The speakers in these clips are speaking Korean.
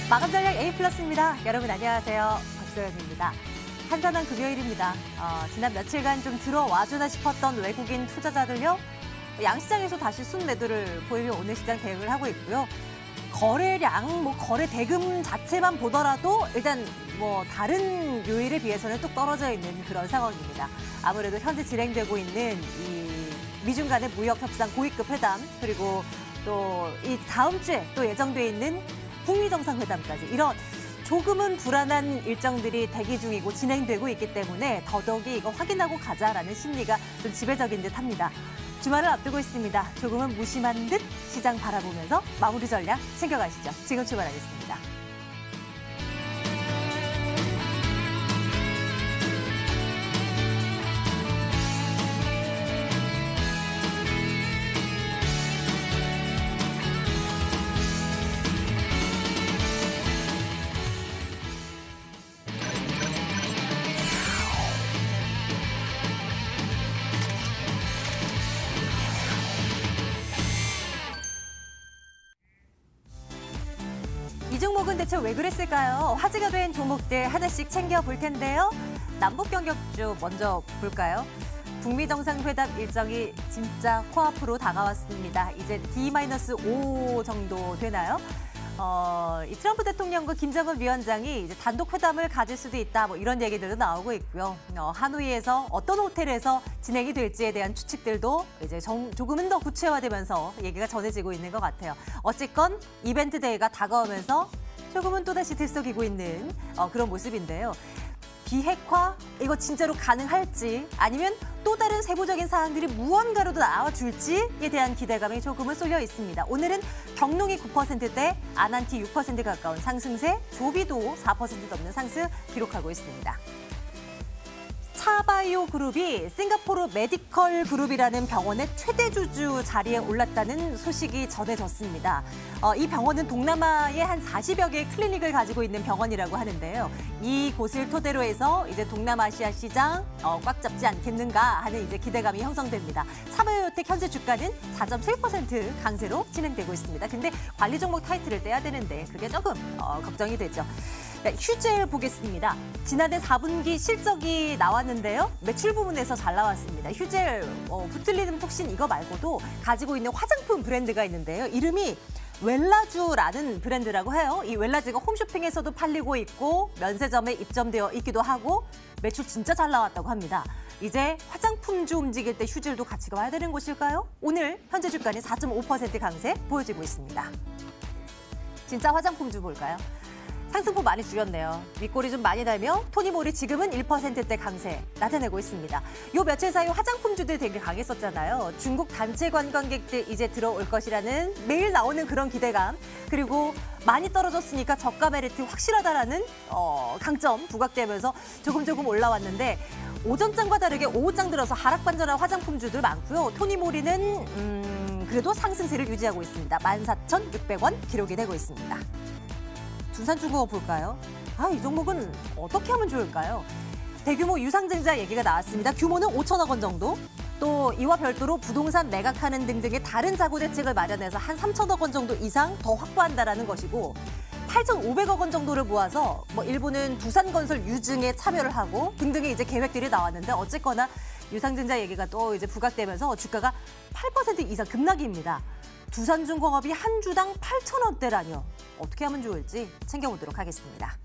마감 전략 A+입니다. 여러분 안녕하세요. 박소연입니다. 한산한 금요일입니다. 지난 며칠간 좀 들어와주나 싶었던 외국인 투자자들요. 양시장에서 다시 순매도를 보이며 오늘 시장 대응을 하고 있고요. 거래량, 거래 대금 자체만 보더라도 일단 다른 요일에 비해서는 뚝 떨어져 있는 그런 상황입니다. 아무래도 현재 진행되고 있는 이 미중 간의 무역 협상 고위급 회담 그리고 또 이 다음 주에 또 예정돼 있는 북미 정상회담까지 이런 조금은 불안한 일정들이 대기 중이고 진행되고 있기 때문에 더더욱이 이거 확인하고 가자라는 심리가 좀 지배적인 듯합니다. 주말을 앞두고 있습니다. 조금은 무심한 듯 시장 바라보면서 마무리 전략 챙겨가시죠. 지금 출발하겠습니다. 이 종목은 대체 왜 그랬을까요? 화제가 된 종목들 하나씩 챙겨볼 텐데요. 남북 경격주 먼저 볼까요? 북미 정상회담 일정이 진짜 코앞으로 다가왔습니다. 이제 D-5 정도 되나요? 이 트럼프 대통령과 김정은 위원장이 이제 단독 회담을 가질 수도 있다. 이런 얘기들도 나오고 있고요. 하노이에서 어떤 호텔에서 진행이 될지에 대한 추측들도 이제 조금은 더 구체화되면서 얘기가 전해지고 있는 것 같아요. 어쨌건 이벤트 데이가 다가오면서 조금은 또다시 들썩이고 있는 그런 모습인데요. 비핵화 이거 진짜로 가능할지 아니면 또 다른 세부적인 사항들이 무언가로도 나와줄지에 대한 기대감이 조금은 쏠려 있습니다. 오늘은 경농이 9%대, 아난티 6% 가까운 상승세, 조비도 4% 넘는 상승 기록하고 있습니다. 차바이오 그룹이 싱가포르 메디컬 그룹이라는 병원의 최대 주주 자리에 올랐다는 소식이 전해졌습니다. 이 병원은 동남아의 한 40여 개의 클리닉을 가지고 있는 병원이라고 하는데요. 이곳을 토대로 해서 이제 동남아시아 시장 꽉 잡지 않겠는가 하는 이제 기대감이 형성됩니다. 차바이오텍 현재 주가는 4.7% 강세로 진행되고 있습니다. 근데 관리 종목 타이틀을 떼야 되는데 그게 조금 걱정이 되죠. 휴젤 보겠습니다. 지난해 4분기 실적이 나왔는데요. 매출 부분에서 잘 나왔습니다. 휴젤 부틀리는 톡신 이거 말고도 가지고 있는 화장품 브랜드가 있는데요. 이름이 웰라주라는 브랜드라고 해요. 이 웰라주가 홈쇼핑에서도 팔리고 있고 면세점에 입점되어 있기도 하고 매출 진짜 잘 나왔다고 합니다. 이제 화장품주 움직일 때 휴젤도 같이 가야 되는 곳일까요? 오늘 현재 주가는 4.5% 강세 보여지고 있습니다. 진짜 화장품주 볼까요? 상승폭 많이 줄였네요. 윗골이 좀 많이 달며 토니모리 지금은 1%대 강세 나타내고 있습니다. 요 며칠 사이 화장품주들 되게 강했었잖아요. 중국 단체 관광객들 이제 들어올 것이라는 매일 나오는 그런 기대감 그리고 많이 떨어졌으니까 저가 메리트 확실하다라는 강점 부각되면서 조금 올라왔는데 오전장과 다르게 오후장 들어서 하락 반전한 화장품주들 많고요. 토니모리는 그래도 상승세를 유지하고 있습니다. 14,600원 기록이 되고 있습니다. 둔산중공업 볼까요? 이 종목은 어떻게 하면 좋을까요? 대규모 유상증자 얘기가 나왔습니다. 규모는 5천억 원 정도. 또 이와 별도로 부동산 매각하는 등등의 다른 자구 대책을 마련해서 한 3천억 원 정도 이상 더 확보한다라는 것이고 8,500억 원 정도를 모아서 일부는 두산건설 유증에 참여를 하고 등등의 이제 계획들이 나왔는데 어쨌거나 유상증자 얘기가 또 이제 부각되면서 주가가 8% 이상 급락입니다. 두산중공업이 한 주당 8,000원대라뇨. 어떻게 하면 좋을지 챙겨보도록 하겠습니다.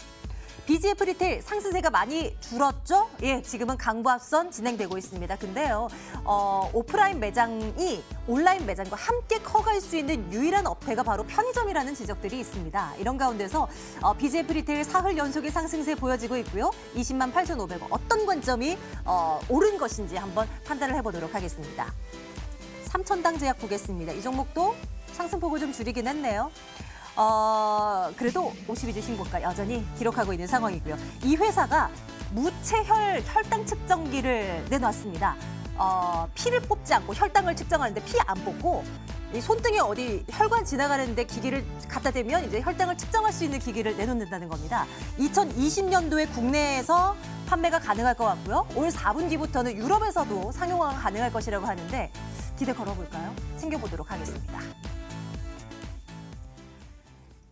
BGF 리테일 상승세가 많이 줄었죠? 예, 지금은 강보합선 진행되고 있습니다. 근데요, 오프라인 매장이 온라인 매장과 함께 커갈 수 있는 유일한 업태가 바로 편의점이라는 지적들이 있습니다. 이런 가운데서 BGF 리테일 사흘 연속의 상승세 보여지고 있고요. 20만 8,500원. 어떤 관점이 옳은 것인지 한번 판단을 해보도록 하겠습니다. 삼천당 제약 보겠습니다. 이 종목도 상승폭을 좀 줄이긴 했네요. 그래도 52주 신고가 여전히 기록하고 있는 상황이고요. 이 회사가 무체혈 혈당 측정기를 내놨습니다. 피를 뽑지 않고 혈당을 측정하는데 피 안 뽑고 이 손등에 어디 혈관 지나가는데 기기를 갖다 대면 이제 혈당을 측정할 수 있는 기기를 내놓는다는 겁니다. 2020년도에 국내에서 판매가 가능할 것 같고요. 올 4분기부터는 유럽에서도 상용화가 가능할 것이라고 하는데 기대 걸어볼까요? 챙겨보도록 하겠습니다.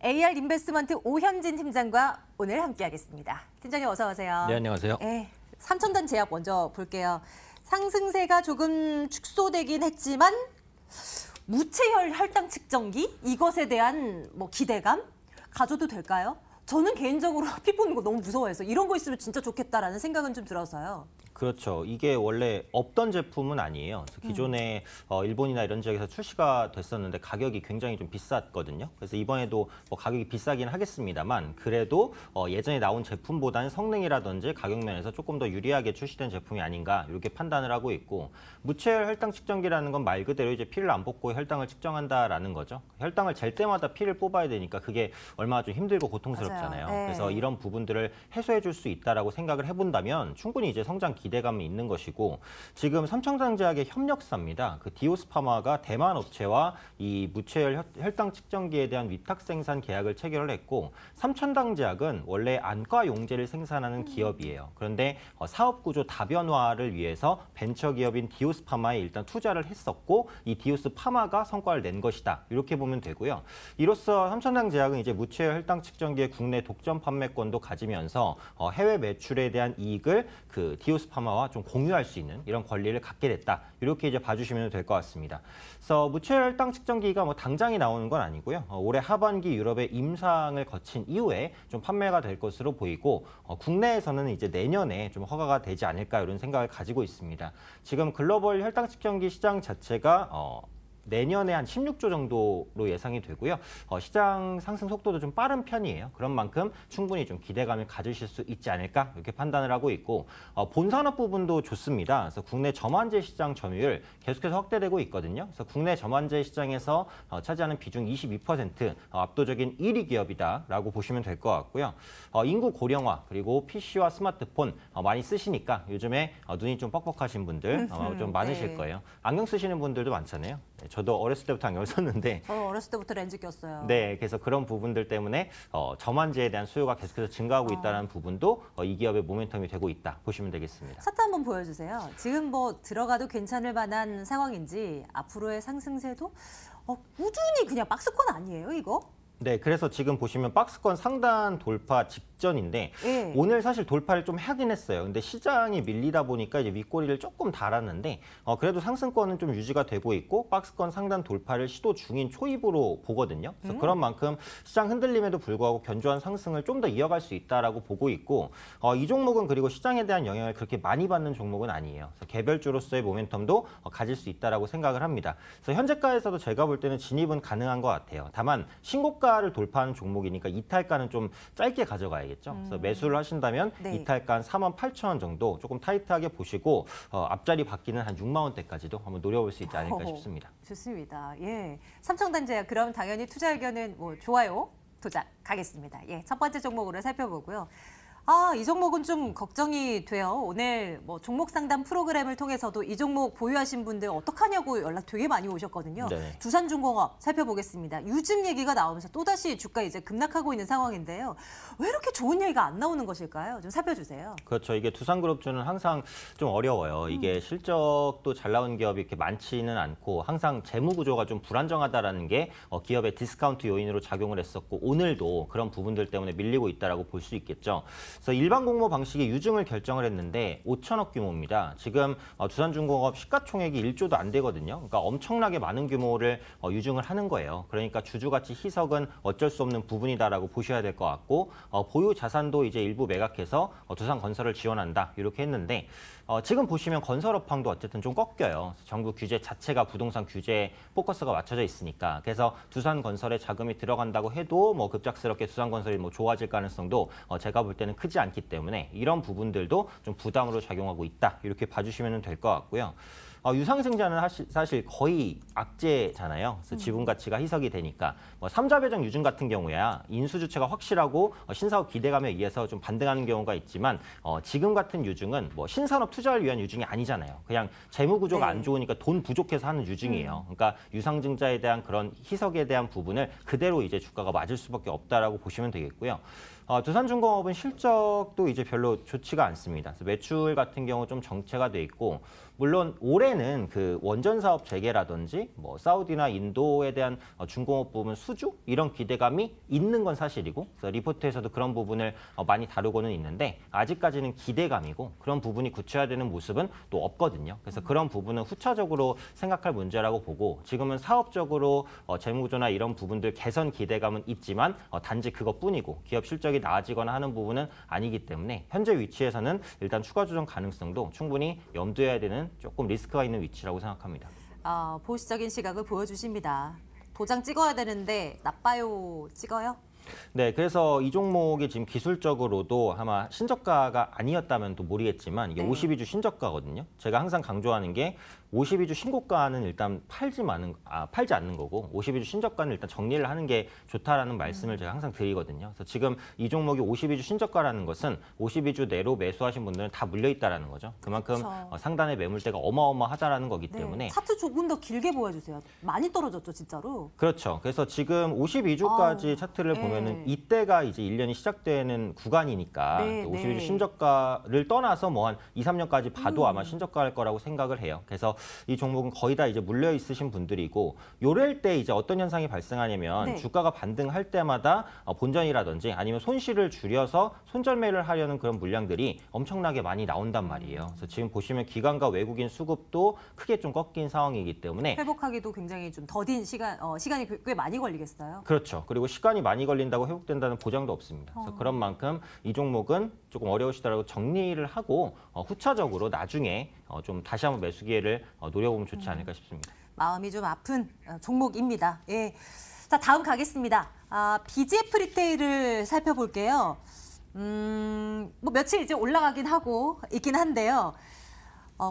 AR 인베스트먼트 오현진 팀장과 오늘 함께하겠습니다. 팀장님 어서 오세요. 네, 안녕하세요. 네, 삼천단 제약 먼저 볼게요. 상승세가 조금 축소되긴 했지만 무채혈 혈당 측정기 이것에 대한 기대감 가져도 될까요? 저는 개인적으로 피 뽑는 거 너무 무서워해서 이런 거 있으면 진짜 좋겠다라는 생각은 좀 들어서요. 그렇죠. 이게 원래 없던 제품은 아니에요. 그래서 기존에 일본이나 이런 지역에서 출시가 됐었는데 가격이 굉장히 좀 비쌌거든요. 그래서 이번에도 가격이 비싸긴 하겠습니다만 그래도 예전에 나온 제품보다는 성능이라든지 가격 면에서 조금 더 유리하게 출시된 제품이 아닌가 이렇게 판단을 하고 있고 무채혈 혈당 측정기라는 건 말 그대로 이제 피를 안 뽑고 혈당을 측정한다라는 거죠. 혈당을 잴 때마다 피를 뽑아야 되니까 그게 얼마나 좀 힘들고 고통스럽잖아요. 네. 그래서 이런 부분들을 해소해 줄 수 있다라고 생각을 해본다면 충분히 이제 성장 기대감이 있는 것이고 지금 삼천당제약의 협력사입니다. 그 디오스파마가 대만 업체와 이 무채혈 혈당 측정기에 대한 위탁 생산 계약을 체결을 했고 삼천당제약은 원래 안과 용제를 생산하는 기업이에요. 그런데 사업 구조 다변화를 위해서 벤처 기업인 디오스파마에 일단 투자를 했었고 이 디오스파마가 성과를 낸 것이다. 이렇게 보면 되고요. 이로써 삼천당제약은 이제 무채혈 혈당 측정기의 국내 독점 판매권도 가지면서 해외 매출에 대한 이익을 그 디오스파마와 좀 공유할 수 있는 이런 권리를 갖게 됐다. 이렇게 이제 봐주시면 될 것 같습니다. 그래서 무채혈 혈당 측정기가 당장이 나오는 건 아니고요. 올해 하반기 유럽의 임상을 거친 이후에 좀 판매가 될 것으로 보이고 국내에서는 이제 내년에 좀 허가가 되지 않을까 이런 생각을 가지고 있습니다. 지금 글로벌 혈당 측정기 시장 자체가 내년에 한 16조 정도로 예상이 되고요. 시장 상승 속도도 좀 빠른 편이에요. 그런 만큼 충분히 좀 기대감을 가지실 수 있지 않을까 이렇게 판단을 하고 있고 본산업 부분도 좋습니다. 그래서 국내 저만제 시장 점유율 계속해서 확대되고 있거든요. 그래서 국내 저만제 시장에서 차지하는 비중 22% 압도적인 1위 기업이다라고 보시면 될 것 같고요. 인구 고령화 그리고 PC와 스마트폰 많이 쓰시니까 요즘에 눈이 좀 뻑뻑하신 분들 좀 많으실 네. 거예요. 안경 쓰시는 분들도 많잖아요. 저도 어렸을 때부터 안경을 썼는데 저는 어렸을 때부터 렌즈 꼈어요. 네, 그래서 그런 부분들 때문에 저만제에 대한 수요가 계속해서 증가하고 있다는 부분도 이 기업의 모멘텀이 되고 있다 보시면 되겠습니다. 차트 한번 보여주세요. 지금 들어가도 괜찮을 만한 상황인지 앞으로의 상승세도 꾸준히 그냥 박스권 아니에요, 이거? 네, 그래서 지금 보시면 박스권 상단 돌파 직전인데 예. 오늘 사실 돌파를 좀 하긴 했어요. 근데 시장이 밀리다 보니까 이제 윗꼬리를 조금 달았는데 그래도 상승권은 좀 유지가 되고 있고 박스권 상단 돌파를 시도 중인 초입으로 보거든요. 그래서 그런 만큼 시장 흔들림에도 불구하고 견조한 상승을 좀 더 이어갈 수 있다라고 보고 있고 이 종목은 그리고 시장에 대한 영향을 그렇게 많이 받는 종목은 아니에요. 그래서 개별주로서의 모멘텀도 가질 수 있다라고 생각을 합니다. 그래서 현재가에서도 제가 볼 때는 진입은 가능한 것 같아요. 다만 신고가를 돌파하는 종목이니까 이탈가는 좀 짧게 가져가야겠죠. 그래서 매수를 하신다면 네. 이탈가 한 48,000원 정도 조금 타이트하게 보시고 앞자리 받기는 한 6만 원대까지도 한번 노려볼 수 있지 않을까 싶습니다. 좋습니다. 예, 삼청단제약 그럼 당연히 투자 의견은 좋아요, 도작 가겠습니다. 예, 첫 번째 종목으로 살펴보고요. 이 종목은 좀 걱정이 돼요. 오늘 종목 상담 프로그램을 통해서도 이 종목 보유하신 분들 어떡하냐고 연락 되게 많이 오셨거든요. 네. 두산중공업 살펴보겠습니다. 유증 얘기가 나오면서 또다시 주가 이제 급락하고 있는 상황인데요. 왜 이렇게 좋은 얘기가 안 나오는 것일까요? 좀 살펴주세요. 그렇죠. 이게 두산그룹주는 항상 좀 어려워요. 이게 실적도 잘 나온 기업이 이렇게 많지는 않고 항상 재무 구조가 좀 불안정하다라는 게 기업의 디스카운트 요인으로 작용을 했었고 오늘도 그런 부분들 때문에 밀리고 있다라고 볼 수 있겠죠. 그래서 일반 공모 방식의 유증을 결정을 했는데 5천억 규모입니다. 지금 두산중공업 시가총액이 1조도 안 되거든요. 그러니까 엄청나게 많은 규모를 유증을 하는 거예요. 그러니까 주주가치 희석은 어쩔 수 없는 부분이다라고 보셔야 될 것 같고 보유 자산도 이제 일부 매각해서 두산건설을 지원한다 이렇게 했는데 지금 보시면 건설업황도 어쨌든 좀 꺾여요. 정부 규제 자체가 부동산 규제에 포커스가 맞춰져 있으니까 그래서 두산건설에 자금이 들어간다고 해도 급작스럽게 두산건설이 좋아질 가능성도 제가 볼 때는 크지 않기 때문에 이런 부분들도 좀 부담으로 작용하고 있다 이렇게 봐주시면 될 것 같고요. 유상증자는 사실 거의 악재잖아요. 그래서 지분 가치가 희석이 되니까 삼자 배정 유증 같은 경우야 인수 주체가 확실하고 신사업 기대감에 의해서 좀 반등하는 경우가 있지만 지금 같은 유증은 신산업 투자를 위한 유증이 아니잖아요. 그냥 재무 구조가 안 좋으니까 돈 부족해서 하는 유증이에요. 그러니까 유상증자에 대한 그런 희석에 대한 부분을 그대로 이제 주가가 맞을 수밖에 없다라고 보시면 되겠고요. 두산중공업은 실적도 이제 별로 좋지가 않습니다. 그래서 매출 같은 경우 좀 정체가 돼 있고, 물론 올해는 그 원전 사업 재개라든지 뭐 사우디나 인도에 대한 중공업 부분 수주 이런 기대감이 있는 건 사실이고, 그래서 리포트에서도 그런 부분을 많이 다루고는 있는데 아직까지는 기대감이고 그런 부분이 구체화되는 모습은 또 없거든요. 그래서 그런 부분은 후차적으로 생각할 문제라고 보고, 지금은 사업적으로 재무구조나 이런 부분들 개선 기대감은 있지만 단지 그것뿐이고 기업 실적이 나아지거나 하는 부분은 아니기 때문에 현재 위치에서는 일단 추가 조정 가능성도 충분히 염두해야 되는 조금 리스크가 있는 위치라고 생각합니다. 보수적인 시각을 보여주십니다. 도장 찍어야 되는데 나빠요 찍어요? 네, 그래서 이 종목이 지금 기술적으로도 아마 신저가가 아니었다면 또 모르겠지만 이게 네. 52주 신저가거든요. 제가 항상 강조하는 게 52주 신고가는 일단 팔지 않는 거고 52주 신저가는 일단 정리를 하는 게 좋다라는 말씀을 제가 항상 드리거든요. 그래서 지금 이 종목이 52주 신저가라는 것은 52주 내로 매수하신 분들은 다 물려 있다라는 거죠. 그만큼 그렇죠. 상단의 매물대가 어마어마하다라는 거기 때문에 차트 조금 더 길게 보여주세요. 많이 떨어졌죠, 진짜로. 그렇죠. 그래서 지금 52주까지 차트를 네. 보면은 이때가 이제 1년이 시작되는 구간이니까 네, 52주 네. 신저가를 떠나서 뭐 한 2, 3년까지 봐도 아마 신저가일 거라고 생각을 해요. 그래서 이 종목은 거의 다 이제 물려 있으신 분들이고, 요럴 때 이제 어떤 현상이 발생하냐면 네. 주가가 반등할 때마다 본전이라든지 아니면 손실을 줄여서 손절매를 하려는 그런 물량들이 엄청나게 많이 나온단 말이에요. 그래서 지금 보시면 기관과 외국인 수급도 크게 좀 꺾인 상황이기 때문에 회복하기도 굉장히 좀 더딘 시간이 꽤 많이 걸리겠어요. 그렇죠. 그리고 시간이 많이 걸린다고 회복된다는 보장도 없습니다. 그래서 그런 만큼 이 종목은 조금 어려우시더라도 정리를 하고 후차적으로 나중에 좀 다시 한번 매수 기회를 노려보면 좋지 않을까 싶습니다. 마음이 좀 아픈 종목입니다. 예. 자, 다음 가겠습니다. BGF 리테일을 살펴볼게요. 뭐 며칠 이제 올라가긴 하고 있긴 한데요.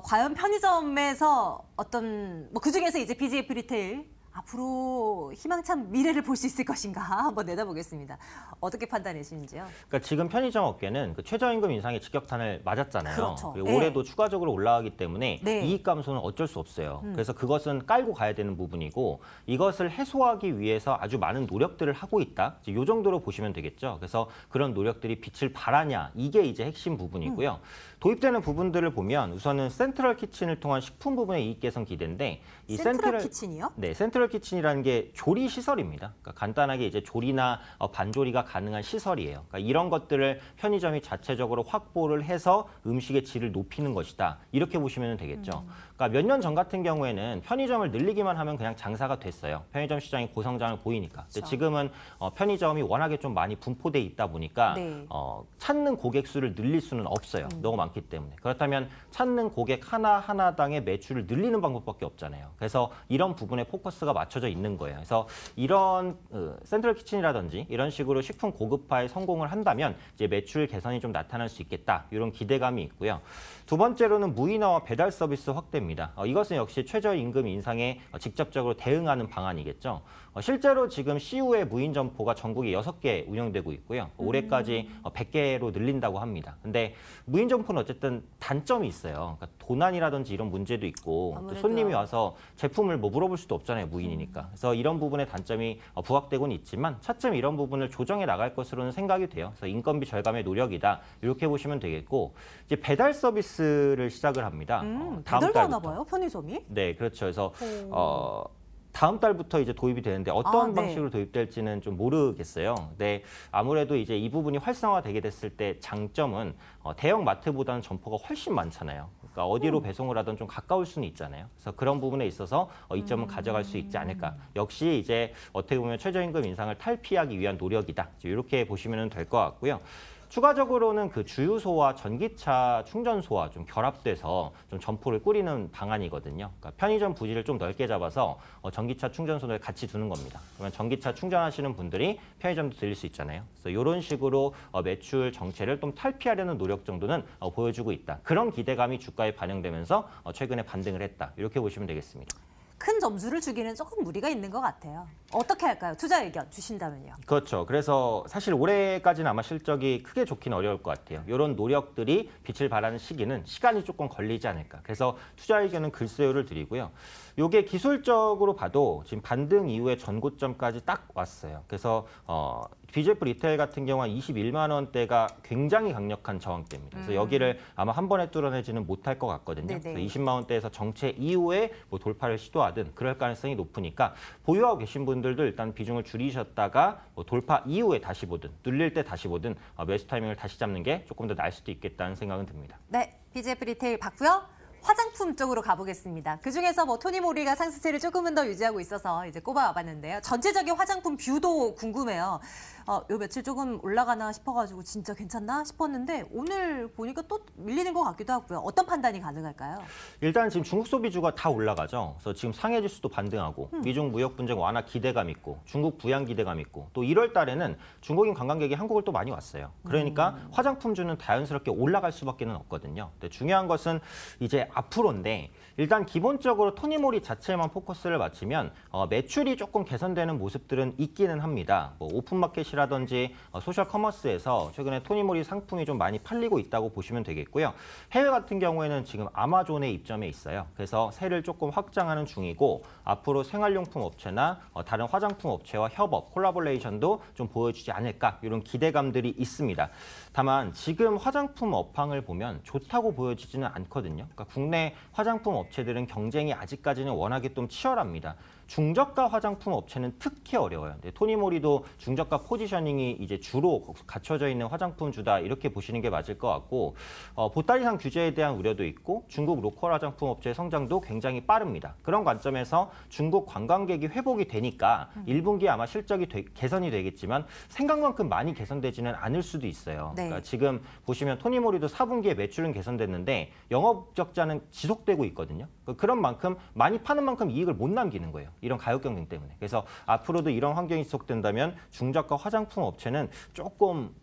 과연 편의점에서 어떤 뭐 그중에서 이제 BGF 리테일 앞으로 희망찬 미래를 볼 수 있을 것인가 한번 내다보겠습니다. 어떻게 판단하시는지요? 그러니까 지금 편의점 업계는 그 최저임금 인상의 직격탄을 맞았잖아요. 그렇죠. 그리고 네. 올해도 추가적으로 올라가기 때문에 네. 이익 감소는 어쩔 수 없어요. 그래서 그것은 깔고 가야 되는 부분이고, 이것을 해소하기 위해서 아주 많은 노력들을 하고 있다. 이 정도로 보시면 되겠죠. 그래서 그런 노력들이 빛을 발하냐, 이게 이제 핵심 부분이고요. 도입되는 부분들을 보면 우선은 센트럴 키친을 통한 식품 부분의 이익 개선 기대인데, 이 센트럴 키친이요? 네, 센트럴 키친이라는 게 조리 시설입니다. 그러니까 간단하게 이제 조리나 반조리가 가능한 시설이에요. 그러니까 이런 것들을 편의점이 자체적으로 확보를 해서 음식의 질을 높이는 것이다. 이렇게 보시면 되겠죠. 그러니까 몇 년 전 같은 경우에는 편의점을 늘리기만 하면 그냥 장사가 됐어요. 편의점 시장이 고성장을 보이니까. 근데 그렇죠. 지금은 편의점이 워낙에 좀 많이 분포돼 있다 보니까 네. 찾는 고객 수를 늘릴 수는 없어요. 너무 많기 때문에. 그렇다면 찾는 고객 하나하나당의 매출을 늘리는 방법밖에 없잖아요. 그래서 이런 부분에 포커스가 맞춰져 있는 거예요. 그래서 이런 센트럴 키친이라든지 이런 식으로 식품 고급화에 성공을 한다면 이제 매출 개선이 좀 나타날 수 있겠다. 이런 기대감이 있고요. 두 번째로는 무인화와 배달 서비스 확대입니다. 이것은 역시 최저임금 인상에 직접적으로 대응하는 방안이겠죠. 실제로 지금 CU의 무인 점포가 전국에 6개 운영되고 있고요. 올해까지 100개로 늘린다고 합니다. 근데 무인 점포는 어쨌든 단점이 있어요. 그러니까 도난이라든지 이런 문제도 있고, 또 아무래도요. 손님이 와서 제품을 뭐 물어볼 수도 없잖아요, 무인이니까. 그래서 이런 부분의 단점이 부각되고는 있지만 차츰 이런 부분을 조정해 나갈 것으로는 생각이 돼요. 그래서 인건비 절감의 노력이다, 이렇게 보시면 되겠고, 이제 배달 서비스를 시작을 합니다. 다음 배달도 하나 달부터. 봐요, 편의점이? 네, 그렇죠. 그래서 다음 달부터 이제 도입이 되는데 어떤 네. 방식으로 도입될지는 좀 모르겠어요. 네, 아무래도 이제 이 부분이 활성화되게 됐을 때 장점은 대형 마트보다는 점포가 훨씬 많잖아요. 그러니까 어디로 배송을 하든 좀 가까울 수는 있잖아요. 그래서 그런 부분에 있어서 이점은 가져갈 수 있지 않을까. 역시 이제 어떻게 보면 최저임금 인상을 탈피하기 위한 노력이다. 이렇게 보시면 될 것 같고요. 추가적으로는 그 주유소와 전기차 충전소와 좀 결합돼서 좀 점포를 꾸리는 방안이거든요. 그러니까 편의점 부지를 좀 넓게 잡아서 전기차 충전소를 같이 두는 겁니다. 그러면 전기차 충전하시는 분들이 편의점도 들릴 수 있잖아요. 그래서 이런 식으로 매출 정체를 좀 탈피하려는 노력 정도는 보여주고 있다. 그런 기대감이 주가에 반영되면서 최근에 반등을 했다. 이렇게 보시면 되겠습니다. 큰 점수를 주기는 조금 무리가 있는 것 같아요. 어떻게 할까요? 투자 의견 주신다면요. 그렇죠. 그래서 사실 올해까지는 아마 실적이 크게 좋긴 어려울 것 같아요. 이런 노력들이 빛을 발하는 시기는 시간이 조금 걸리지 않을까. 그래서 투자 의견은 글쎄요를 드리고요. 요게 기술적으로 봐도 지금 반등 이후에 전고점까지 딱 왔어요. 그래서 BJF 리테일 같은 경우 는 21만 원대가 굉장히 강력한 저항대입니다. 그래서 여기를 아마 한 번에 뚫어내지는 못할 것 같거든요. 네네. 그래서 20만 원대에서 정체 이후에 뭐 돌파를 시도하든 그럴 가능성이 높으니까 보유하고 계신 분들도 일단 비중을 줄이셨다가 뭐 돌파 이후에 다시 보든 눌릴 때 다시 보든 매수 타이밍을 다시 잡는 게 조금 더 나을 수도 있겠다는 생각은 듭니다. 네, BJF 리테일 봤고요. 화장품 쪽으로 가보겠습니다. 그중에서 뭐 토니모리가 상승세를 조금은 더 유지하고 있어서 이제 꼽아와봤는데요. 전체적인 화장품 뷰도 궁금해요. 요 며칠 조금 올라가나 싶어가지고 진짜 괜찮나 싶었는데 오늘 보니까 또 밀리는 것 같기도 하고요. 어떤 판단이 가능할까요? 일단 지금 중국 소비주가 다 올라가죠. 그래서 지금 상해 지수도 반등하고 미중 무역 분쟁 완화 기대감 있고 중국 부양 기대감 있고 또 1월 달에는 중국인 관광객이 한국을 또 많이 왔어요. 그러니까 화장품주는 자연스럽게 올라갈 수밖에 없거든요. 근데 중요한 것은 이제 앞으로인데 일단 기본적으로 토니모리 자체에만 포커스를 맞추면 매출이 조금 개선되는 모습들은 있기는 합니다. 뭐 오픈마켓이라든지 소셜 커머스에서 최근에 토니모리 상품이 좀 많이 팔리고 있다고 보시면 되겠고요. 해외 같은 경우에는 지금 아마존에 입점해 있어요. 그래서 세를 조금 확장하는 중이고 앞으로 생활용품 업체나 다른 화장품 업체와 협업, 콜라보레이션도 좀 보여주지 않을까 이런 기대감들이 있습니다. 다만 지금 화장품 업황을 보면 좋다고 보여지지는 않거든요. 그러니까 국내 화장품 업체들은 경쟁이 아직까지는 워낙에 좀 치열합니다. 중저가 화장품 업체는 특히 어려워요. 토니모리도 중저가 포지셔닝이 이제 주로 갖춰져 있는 화장품주다 이렇게 보시는 게 맞을 것 같고 보따리상 규제에 대한 우려도 있고 중국 로컬 화장품 업체의 성장도 굉장히 빠릅니다. 그런 관점에서 중국 관광객이 회복이 되니까 1분기에 아마 실적이 개선이 되겠지만 생각만큼 많이 개선되지는 않을 수도 있어요. 네. 그러니까 지금 보시면 토니모리도 4분기에 매출은 개선됐는데 영업 적자는 지속되고 있거든요. 그런 만큼 많이 파는 만큼 이익을 못 남기는 거예요. 이런 가격 경쟁 때문에. 그래서 앞으로도 이런 환경이 지속된다면 중저가 화장품 업체는 조금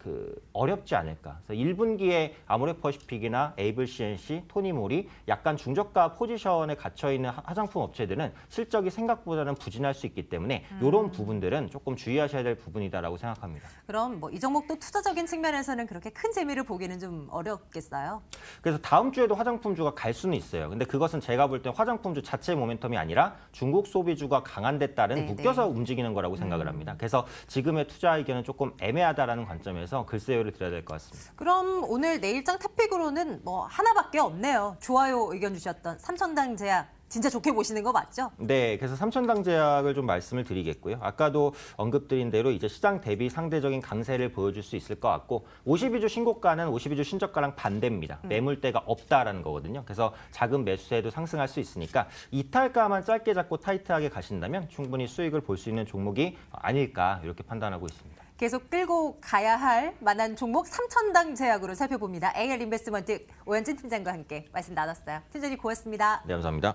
어렵지 않을까. 그래서 1분기에 아모레퍼시픽이나 에이블 CNC, 토니모리 약간 중저가 포지션에 갇혀 있는 화장품 업체들은 실적이 생각보다는 부진할 수 있기 때문에 이런 부분들은 조금 주의하셔야 될 부분이다라고 생각합니다. 그럼 뭐 이 종목도 투자적인 측면에서는 그렇게 큰 재미를 보기는 좀 어렵겠어요? 그래서 다음 주에도 화장품주가 갈 수는 있어요. 근데 그것은 제가 볼 때 화장품주 자체의 모멘텀이 아니라 중국 소비주가 강한 데 따른 네, 묶여서 움직이는 거라고 생각을 합니다. 그래서 지금의 투자 의견은 조금 애매하다라는 관점에서 글쎄요를 드려야 될 것 같습니다. 그럼 오늘 내일장 탑픽으로는 뭐 하나밖에 없네요. 좋아요 의견 주셨던 삼천당 제약. 진짜 좋게 보시는 거 맞죠? 네, 그래서 삼천당 제약을 좀 말씀을 드리겠고요. 아까도 언급드린 대로 이제 시장 대비 상대적인 강세를 보여줄 수 있을 것 같고 52주 신고가는 52주 신저가랑 반대입니다. 매물대가 없다라는 거거든요. 그래서 작은 매수세도 상승할 수 있으니까 이탈가만 짧게 잡고 타이트하게 가신다면 충분히 수익을 볼 수 있는 종목이 아닐까 이렇게 판단하고 있습니다. 계속 끌고 가야 할 만한 종목 삼천당 제약으로 살펴봅니다. AL 인베스트먼트 오현진 팀장과 함께 말씀 나눴어요. 팀장님 고맙습니다. 네, 감사합니다.